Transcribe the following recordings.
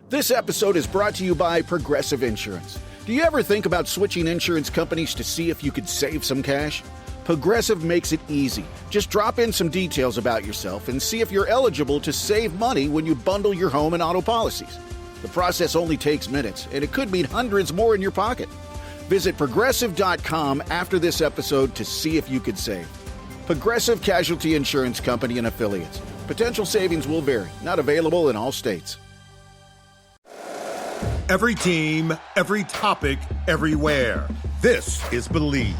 This episode is brought to you by Progressive Insurance. Do you ever think about switching insurance companies to see if you could save some cash? Progressive makes it easy. Just drop in some details about yourself and see if you're eligible to save money when you bundle your home and auto policies. The process only takes minutes, and it could mean hundreds more in your pocket. Visit Progressive.com after this episode to see if you could save. Progressive Casualty Insurance Company and Affiliates. Potential savings will vary. Not available in all states. Every team, every topic, everywhere. This is Believe.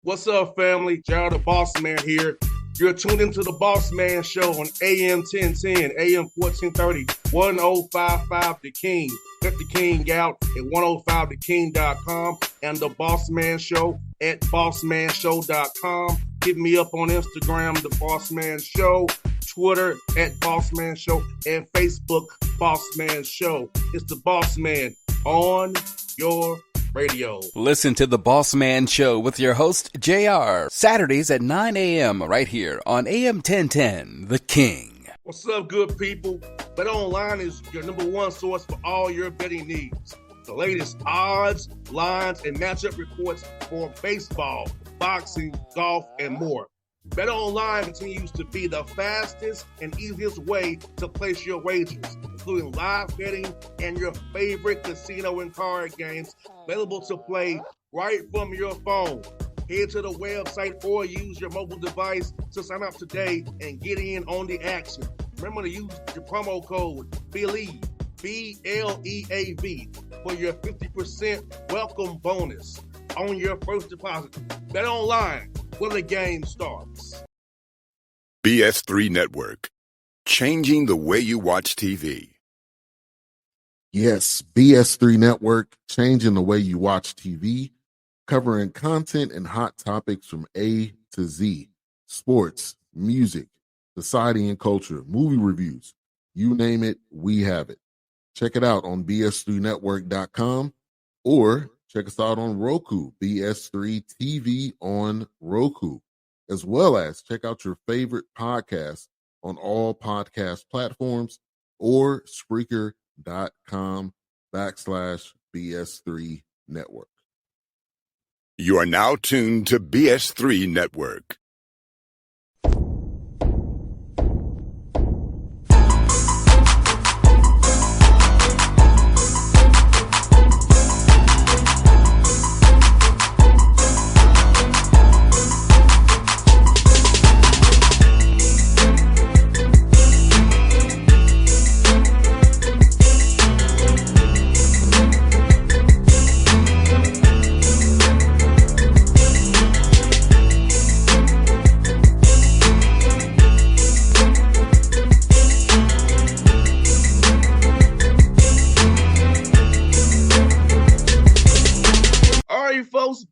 What's up, family? Gerald the Bossman here. You're tuned into the Bossman Show on AM 1010, AM 1430, 1055 The King. Check The King out at 105theking.com and the Bossman Show at bossmanshow.com. Hit me up on Instagram, The Bossman Show, Twitter at Bossman Show, and Facebook, Bossman Show. It's the Bossman on your radio. Listen to the Bossman Show with your host, JR, Saturdays at 9 a.m. right here on AM 1010, The King. What's up, good people? BetOnline is your number one source for all your betting needs. The latest odds, lines, and matchup reports for baseball, boxing, golf, and more. BetOnline continues to be the fastest and easiest way to place your wagers, including live betting and your favorite casino and card games available to play right from your phone. Head to the website or use your mobile device to sign up today and get in on the action. Remember to use your promo code BELIEVE, BLEAV, for your 50% welcome bonus on your first deposit. BetOnline, where the game starts. BS3 Network, changing the way you watch TV. Yes, BS3 Network, changing the way you watch TV, covering content and hot topics from A to Z, sports, music, society and culture, movie reviews, you name it, we have it. Check it out on bs3network.com or check us out on Roku, BS3 TV on Roku, as well as check out your favorite podcast on all podcast platforms or Spreaker.com/BS3 Network. You are now tuned to BS3 Network.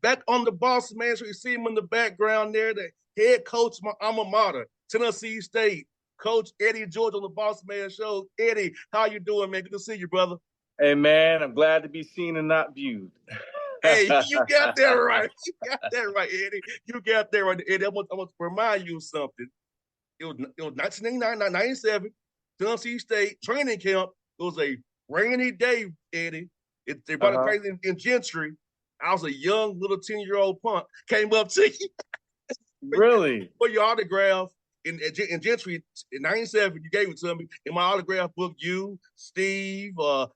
Back on the Bossman Show, you see him in the background there, the head coach of my alma mater, Tennessee State, Coach Eddie George on the Bossman Show. Eddie, how you doing, man? Good to see you, brother. Hey, man, I'm glad to be seen and not viewed. Hey, you got that right. You got that right, Eddie. You got that right, Eddie. I want to remind you of something. It was 1997, Tennessee State training camp. It was a rainy day, Eddie. They brought it crazy in Gentry. I was a young little 10-year-old punk. Came up to you. Really? For your autograph in Gentry in 97, you gave it to me. In my autograph book, you, Steve,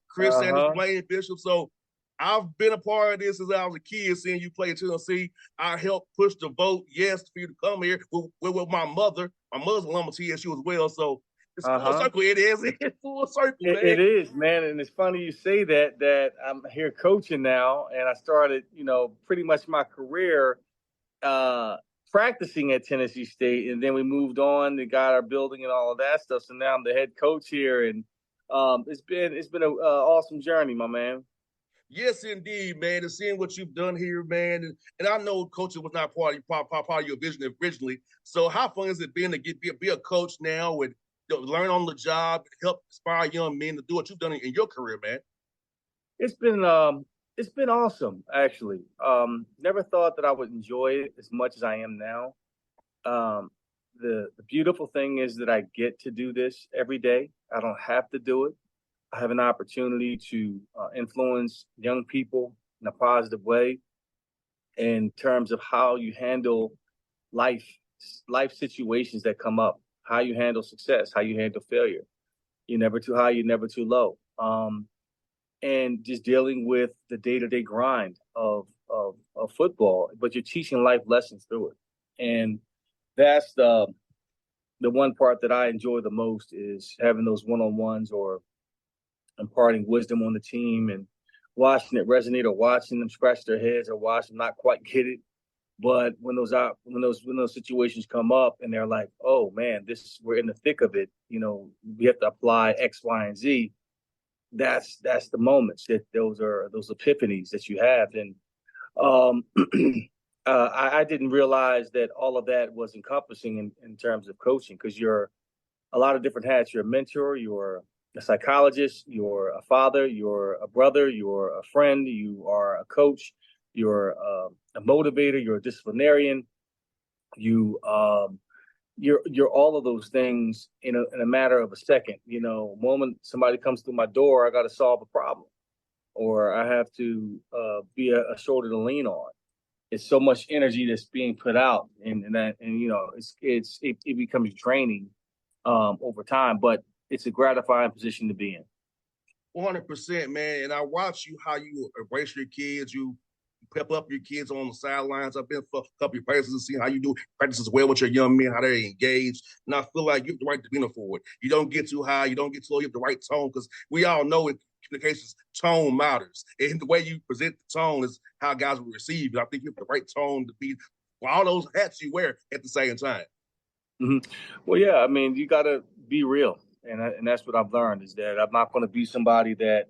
Chris Sanders, Blaine Bishop. So I've been a part of this since I was a kid, seeing you play in Tennessee. I helped push the vote, yes, for you to come here with my mother. My mother's alum of TSU as well. So it's full circle. It is. It's full circle, man. It is, man. And it's funny you say that I'm here coaching now, and I started, pretty much my career practicing at Tennessee State, and then we moved on and got our building and all of that stuff. So now I'm the head coach here, and it's been an awesome journey, my man. Yes, indeed, man. And seeing what you've done here, man, and I know coaching was not part of your vision originally. So how fun has it been to be a coach now and learn on the job and help inspire young men to do what you've done in your career, man? It's been awesome, actually. Never thought that I would enjoy it as much as I am now. The beautiful thing is that I get to do this every day. I don't have to do it. I have an opportunity to influence young people in a positive way in terms of how you handle life life situations that come up, how you handle success, how you handle failure. You're never too high, you're never too low. And just dealing with the day-to-day grind of football, but you're teaching life lessons through it. And that's the one part that I enjoy the most is having those one-on-ones or imparting wisdom on the team and watching it resonate or watching them scratch their heads or watch them not quite get it. But when those situations come up and they're like, oh man, we're in the thick of it, we have to apply X, Y, and Z. That's the moments that those are those epiphanies that you have. And um I didn't realize that all of that was encompassing in terms of coaching, because you're a lot of different hats. You're a mentor, you're a psychologist, you're a father, you're a brother, you're a friend, you are a coach, you're a motivator, you're a disciplinarian, you're all of those things in a matter of a second. Moment somebody comes through my door, I got to solve a problem, or I have to be a shoulder to lean on. It's so much energy that's being put out, it becomes draining over time, but it's a gratifying position to be in. 100%, man. And I watch you how you embrace your kids. You pep up your kids on the sidelines. I've been for a couple of practices and see how you do practices well with your young men, how they're engaged. And I feel like you have the right demeanor for it. You don't get too high, you don't get too low, you have the right tone, because we all know in communications, tone matters. And the way you present the tone is how guys will receive it. I think you have the right tone to be for all those hats you wear at the same time. Mm-hmm. Well, yeah, I mean, you got to be real. And that's what I've learned, is that I'm not going to be somebody that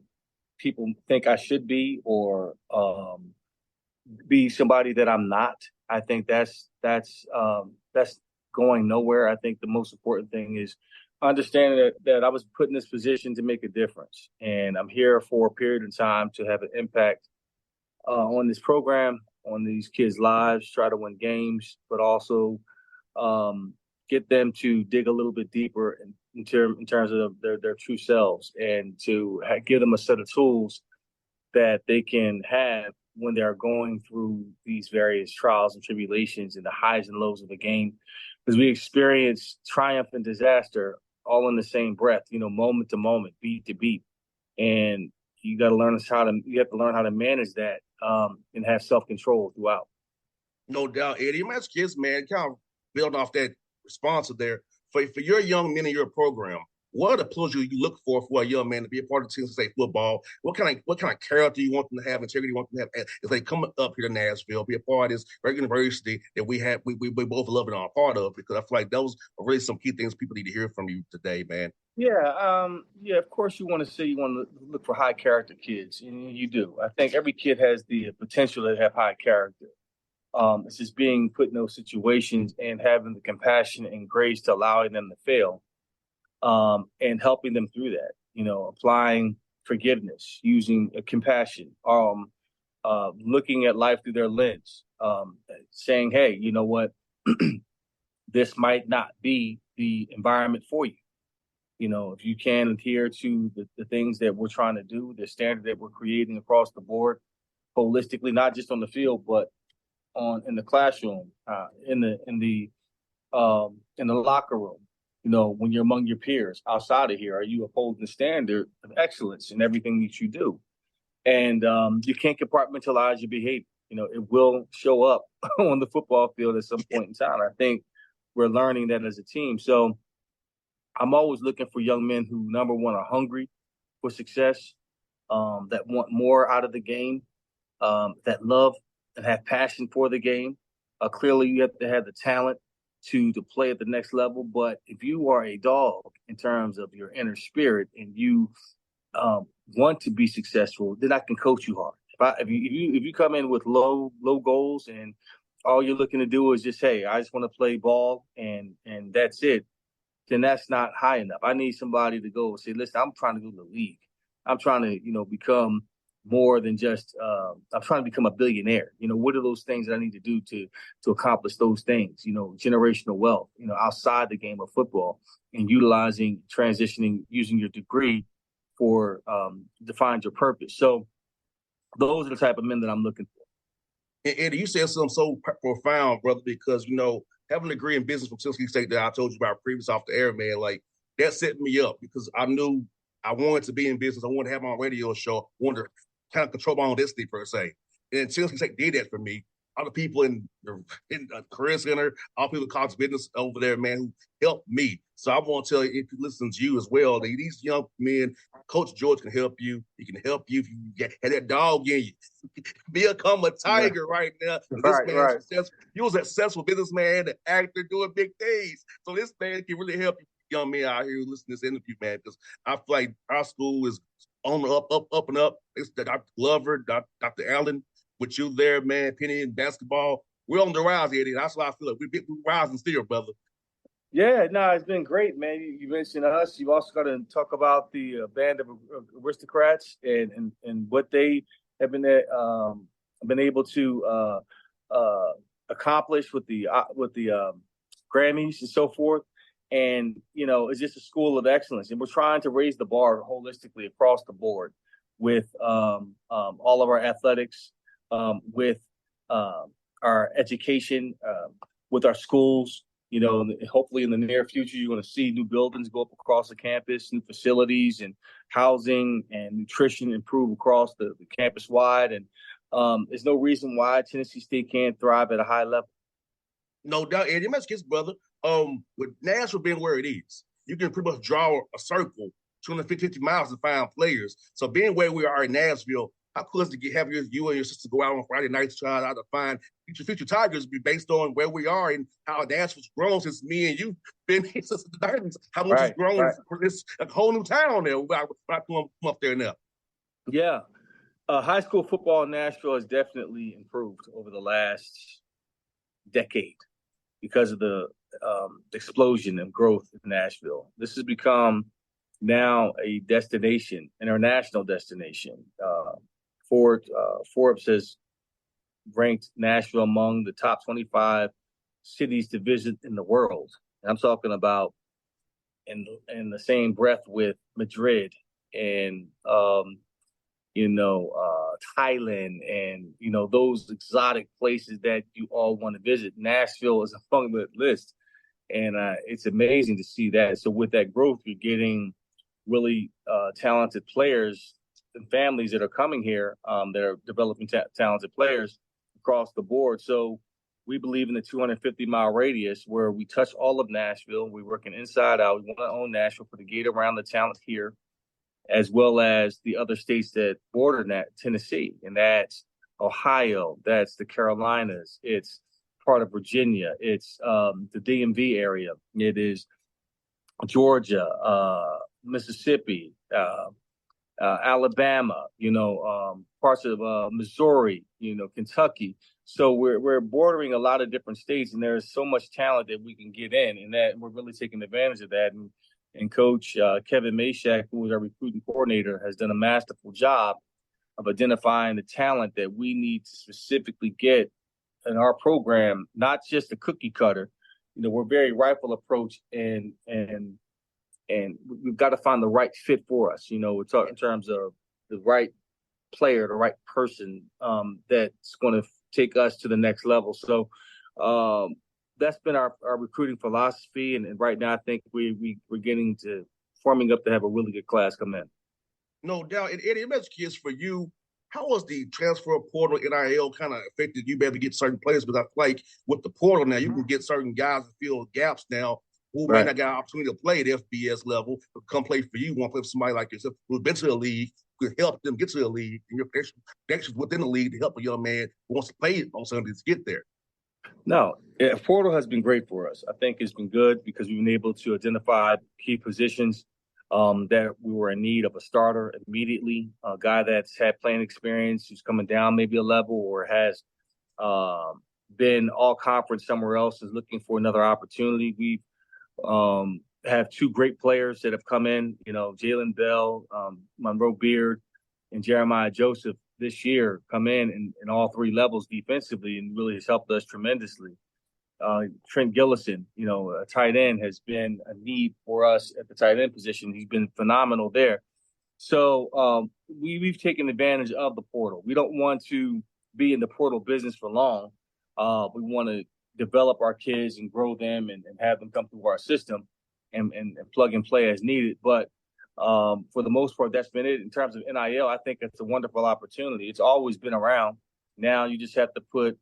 people think I should be, or be somebody that I'm not. I think that's going nowhere. I think the most important thing is understanding that I was put in this position to make a difference, and I'm here for a period of time to have an impact on this program, on these kids' lives, try to win games, but also get them to dig a little bit deeper in terms of their true selves, and to give them a set of tools that they can have when they're going through these various trials and tribulations and the highs and lows of the game. Because we experience triumph and disaster all in the same breath, moment to moment, beat to beat. And you have to learn how to manage that, and have self-control throughout. No doubt, Eddie. I'm asking kids, man, kind of build off that response there. For your young men in your program, what are the pillars you look for a young man to be a part of the team to say football? What kind of character you want them to have, integrity you want them to have if they come up here to Nashville, be a part of this regular university that we both love and are a part of? Because I feel like those are really some key things people need to hear from you today, man. Yeah. Of course, you want to look for high character kids, and you do. I think every kid has the potential to have high character. It's just being put in those situations and having the compassion and grace to allowing them to fail, and helping them through that. Applying forgiveness, using compassion, looking at life through their lens, saying, "Hey, you know what? This might not be the environment for you. If you can adhere to the things that we're trying to do, the standard that we're creating across the board, holistically, not just on the field, but in the classroom, in the locker room, when you're among your peers outside of here, are you upholding the standard of excellence in everything that you do?" And you can't compartmentalize your behavior. It will show up on the football field at some point in time. I think we're learning that as a team. So I'm always looking for young men who, number one, are hungry for success, that want more out of the game, that love and have passion for the game. Clearly, you have to have the talent to play at the next level. But if you are a dog in terms of your inner spirit, and you want to be successful, then I can coach you hard. If you come in with low goals, and all you're looking to do is just, hey, I just want to play ball and that's it, then that's not high enough. I need somebody to go and say, listen, I'm trying to go to the league. I'm trying to, become more than just, I'm trying to become a billionaire. What are those things that I need to do to accomplish those things? Generational wealth, outside the game of football, and transitioning, using your degree defined your purpose. So those are the type of men that I'm looking for. And Eddie, you said something so profound, brother, because, having a degree in business from Tennessee State that I told you about previous off the air, man, like that set me up because I knew I wanted to be in business. I wanted to have my own radio show. I wanted to kind of control my own destiny, per se. And Tennessee State did that for me. All the people in the career center, all people in college business over there, man, who helped me. So I want to tell you, if you listen to you as well, that these young men, Coach George can help you. He can help you if you have that dog in you. Become a tiger right now. This man is successful. He was a successful businessman, an actor, doing big things. So this man can really help you young men out here who listen to this interview, man, because I feel like our school is on the up and up. It's Dr. Glover, Dr. Allen, with you there, man, Penny in basketball. We're on the rise, Eddie. That's why I feel like we're rising still, brother. Yeah, no, it's been great, man. You mentioned us. You've also got to talk about the band of aristocrats and what they have been able to accomplish with the Grammys and so forth. And it's just a school of excellence, and we're trying to raise the bar holistically across the board with all of our athletics, with our education, with our schools. Hopefully in the near future, you're going to see new buildings go up across the campus, new facilities and housing and nutrition improve across the campus wide. And there's no reason why Tennessee State can't thrive at a high level. No doubt, Eddie. Let's get brother. With Nashville being where it is, you can pretty much draw a circle 250 miles to find players. So being where we are in Nashville, how cool is it to have you and your sister go out on Friday nights trying out to find future Tigers be based on where we are and how Nashville's grown since me and you been here since the 90s. How much it's grown. It's a whole new town there. We're come up there now. Yeah. High school football in Nashville has definitely improved over the last decade because of the explosion and growth in Nashville. This has become now a destination, international destination. Forbes has ranked Nashville among the top 25 cities to visit in the world. And I'm talking about in the same breath with Madrid and Thailand and those exotic places that you all want to visit. Nashville is among the list, and it's amazing to see that. So with that growth, you're getting really talented players and families that are coming here that are developing talented players across the board. So we believe in the 250-mile radius where we touch all of Nashville. We're working inside out. We want to own Nashville, put a gate around the talent here, as well as the other states that border Tennessee. And that's Ohio, that's the Carolinas, it's part of Virginia, it's the DMV area, it is Georgia, Mississippi, Alabama, parts of Missouri, Kentucky. So we're bordering a lot of different states, and there's so much talent that we can get in, and that we're really taking advantage of that. And Coach Kevin Mashak, who is our recruiting coordinator, has done a masterful job of identifying the talent that we need to specifically get in our program, not just a cookie cutter. We're very rifle approach, and we've got to find the right fit for us. We're talking in terms of the right player, the right person that's going to take us to the next level. So that's been our recruiting philosophy, and right now I think we're getting to forming up to have a really good class come in. No doubt. And Eddie, I'm curious for you, how was the transfer portal NIL kind of affected you being able to get certain players? Because I feel like with the portal now, you can get certain guys to fill gaps now who may not get an opportunity to play at FBS level, but come play for you, want to play for somebody like yourself who's been to the league, could help them get to the league, and your connections within the league to help a young man who wants to play on Sundays get there. No, portal has been great for us. I think it's been good because we've been able to identify key positions that we were in need of a starter immediately, a guy that's had playing experience, who's coming down maybe a level or has been all conference somewhere else, is looking for another opportunity. We have two great players that have come in, Jalen Bell, Monroe Beard, and Jeremiah Joseph this year come in all three levels defensively and really has helped us tremendously. Trent Gillison, a tight end, has been a need for us at the tight end position. He's been phenomenal there. So we've taken advantage of the portal. We don't want to be in the portal business for long. We want to develop our kids and grow them and have them come through our system and plug and play as needed. But for the most part, that's been it. In terms of NIL, I think it's a wonderful opportunity. It's always been around. Now you just have to put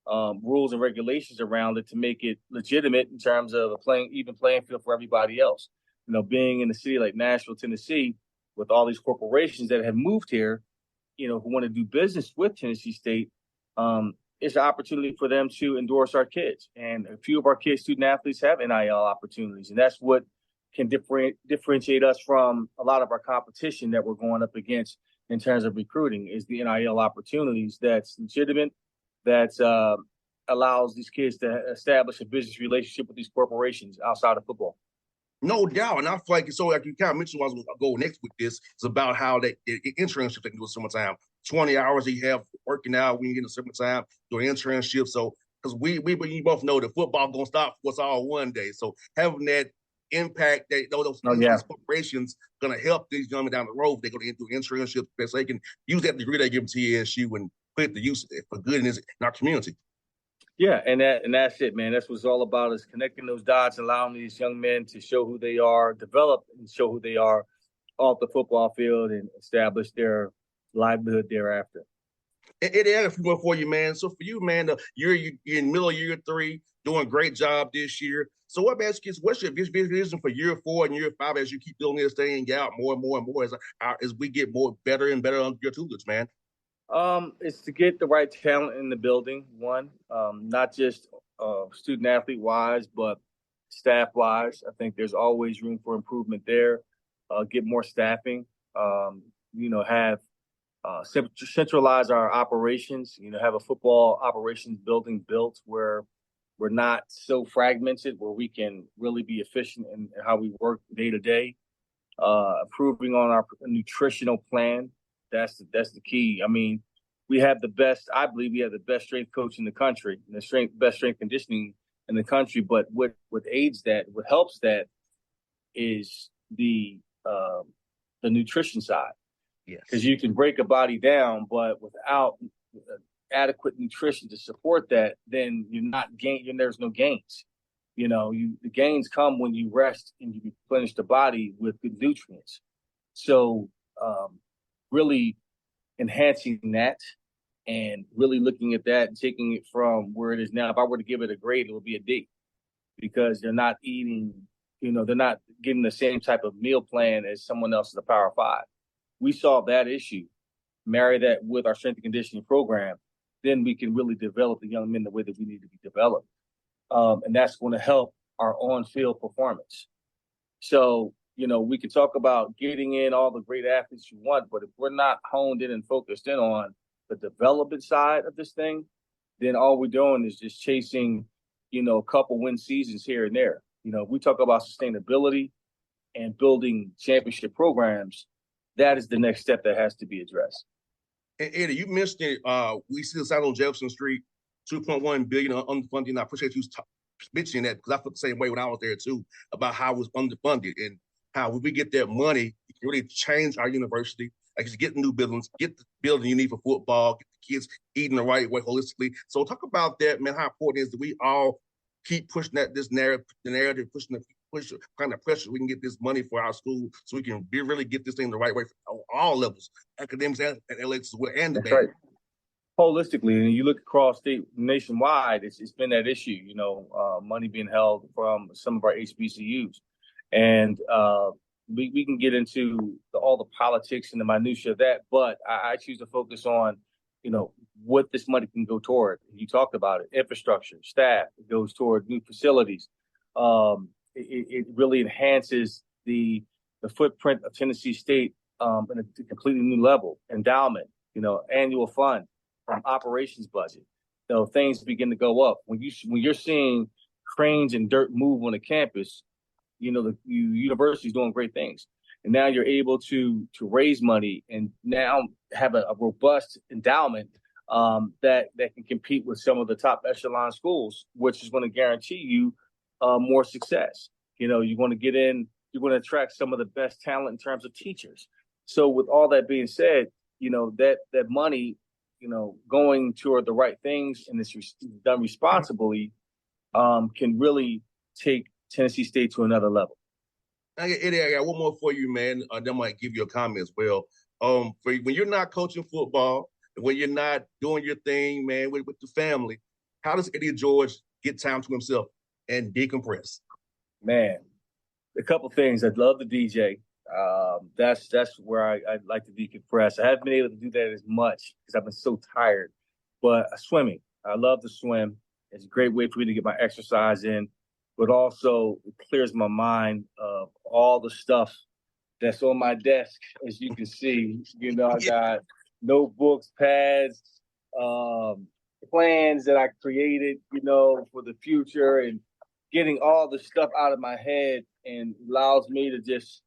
rules and regulations around it to make it legitimate in terms of a even playing field for everybody else. You know, being in a city like Nashville, Tennessee, with all these corporations that have moved here, who want to do business with Tennessee State, it's an opportunity for them to endorse our kids. And a few of our kids, student athletes, have NIL opportunities. And that's what can differentiate us from a lot of our competition that we're going up against in terms of recruiting, is the NIL opportunities that's legitimate, that allows these kids to establish a business relationship with these corporations outside of football. No doubt. And I feel like, so like you kind of mentioned, I was going to go next with this, it's about how the internships they can do in summertime. 20 hours you have working out when you get in the summertime, doing internships. So, because we both know that football going to stop for us all one day. So having that impact, these corporations going to help these young men down the road. They're going to do internships so they can use that degree they give to TSU and put it to use for good in our community. Yeah, and that's it, man. That's what it's all about, is connecting those dots, allowing these young men to show who they are, develop and show who they are off the football field, and establish their livelihood thereafter. It had a few more for you, man. So for you, man, you're in the middle of year 3, doing a great job this year. So what, man, what's your vision for year 4 and year 5 as you keep building this thing out more and more and more as we get better and better under your tutelage, man? It's to get the right talent in the building, one, not just student athlete wise, but staff wise. I think there's always room for improvement there. Get more staffing, have centralize our operations, have a football operations building built where we're not so fragmented, where we can really be efficient in how we work day to day. Improving on our nutritional plan. That's the key. I mean, I believe we have the best strength coach in the country, and the best strength conditioning in the country. But what aids that, what helps that, is the nutrition side. Yes. Because you can break a body down, but without adequate nutrition to support that, then there's no gains. The gains come when you rest and you replenish the body with good nutrients. So really enhancing that and really looking at that and taking it from where it is now. If I were to give it a grade, it would be a D, because they're not eating, they're not getting the same type of meal plan as someone else in the Power 5. We solve that issue, marry that with our strength and conditioning program, then we can really develop the young men the way that we need to be developed. And that's going to help our on-field performance. So, we can talk about getting in all the great athletes you want, but if we're not honed in and focused in on the development side of this thing, then all we're doing is just chasing, a couple win seasons here and there. We talk about sustainability and building championship programs. That is the next step that has to be addressed. And Eddie, you mentioned it. We see this out on Jefferson Street, $2.1 billion underfunding. I appreciate you mentioning that, because I felt the same way when I was there too, about how it was underfunded and how when we get that money, it can really change our university. Like, just get new buildings, get the building you need for football, get the kids eating the right way holistically. So talk about that, man. How important it is that we all keep pushing this narrative, push kind of pressure we can get this money for our school, so we can really get this thing the right way for all levels, academics and athletics as well, and the right. Holistically, and you look across state nationwide, it's been that issue, money being held from some of our HBCUs. And we can get into all the politics and the minutia of that, but I choose to focus on, what this money can go toward. You talked about it: infrastructure, staff. It goes toward new facilities. It really enhances the footprint of Tennessee State in a completely new level. Endowment, annual fund, operations budget. Things begin to go up when you're seeing cranes and dirt move on the campus. The university's doing great things, and now you're able to raise money and now have a robust endowment that can compete with some of the top echelon schools, which is going to guarantee you more success. You're going to get in, you're going to attract some of the best talent in terms of teachers. So with all that being said, that money, going toward the right things and it's done responsibly, can really take Tennessee State to another level. Eddie, I got one more for you, man. Then I might give you a comment as well. For when you're not coaching football, and when you're not doing your thing, man, with the family, how does Eddie George get time to himself and decompress? Man, a couple things. I'd love to DJ. That's where I'd like to decompress. I haven't been able to do that as much because I've been so tired. But swimming, I love to swim. It's a great way for me to get my exercise in, but also it clears my mind of all the stuff that's on my desk. As you can see, I got notebooks, pads, plans that I created, for the future, and getting all the stuff out of my head and allows me to just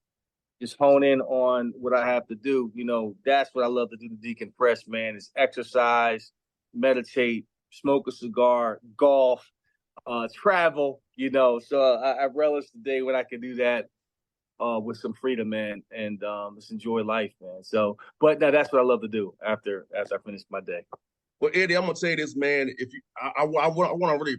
hone in on what I have to do. That's what I love to do to decompress, man, is exercise, meditate, smoke a cigar, golf, travel, So I relish the day when I can do that with some freedom, man, and just enjoy life, man. So, but now that's what I love to do after I finish my day. Well, Eddie, I'm gonna tell you this, man. If you, I want to really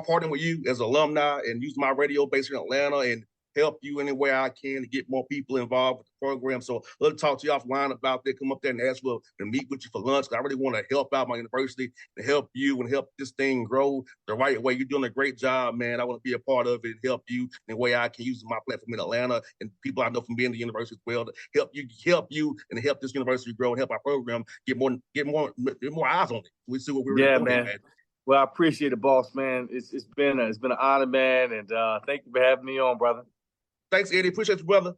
partner with you as alumni and use my radio base in Atlanta and help you any way I can to get more people involved with the program. So let's talk to you offline about that. Come up there and ask for to meet with you for lunch. I really want to help out my university to help you and help this thing grow the right way. You're doing a great job, man. I want to be a part of it and help you in the way I can use my platform in Atlanta and people I know from being in the university as well to help you and help this university grow and help our program get more eyes on it. We see what we're doing, man. Well, I appreciate it, boss, man. It's been an honor, man, and thank you for having me on, brother. Thanks, Eddie. Appreciate you, brother.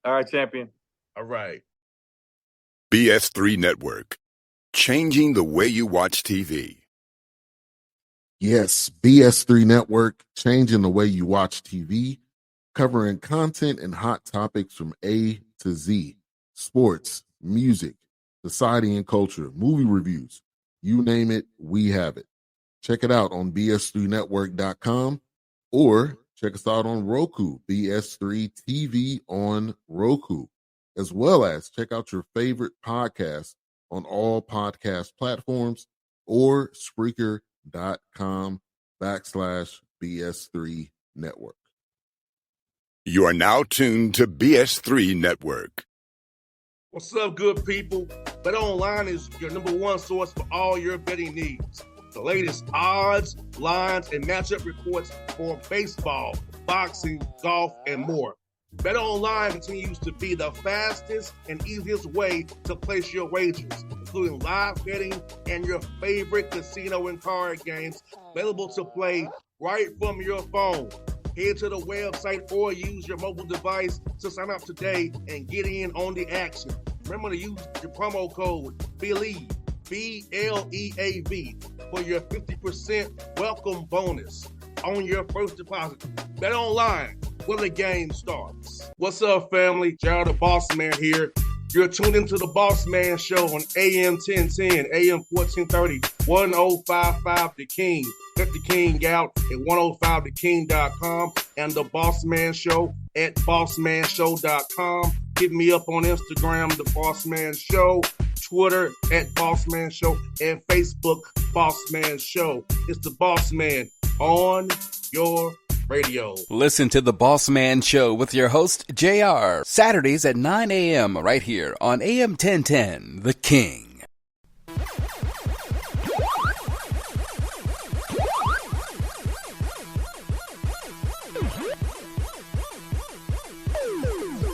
All right, champion. All right. BS3 Network, changing the way you watch TV. Yes, BS3 Network, changing the way you watch TV, covering content and hot topics from A to Z, sports, music, society and culture, movie reviews, you name it, we have it. Check it out on bs3network.com or check us out on Roku, BS3 TV on Roku, as well as check out your favorite podcast on all podcast platforms or Spreaker.com/BS3 Network. You are now tuned to BS3 Network. What's up, good people? Bet Online is your number one source for all your betting needs. The latest odds, lines, and matchup reports for baseball, boxing, golf, and more. Bet Online continues to be the fastest and easiest way to place your wagers, including live betting and your favorite casino and card games available to play right from your phone. Head to the website or use your mobile device to sign up today and get in on the action. Remember to use your promo code BELIEVE, BLEAV, for your 50% welcome bonus on your first deposit. Bet Online, where the game starts. What's up, family? Jared the Bossman here. You're tuned into the Bossman Show on AM 1010, AM 1430, 1055 The King. Check The King out at 105theking.com and the Bossman Show at bossmanshow.com. Hit me up on Instagram, The Bossman Show, Twitter at Bossman Show, and Facebook, Bossman Show. It's the Bossman on your radio. Listen to The Bossman Show with your host, JR, Saturdays at 9 a.m. right here on AM 1010, The King.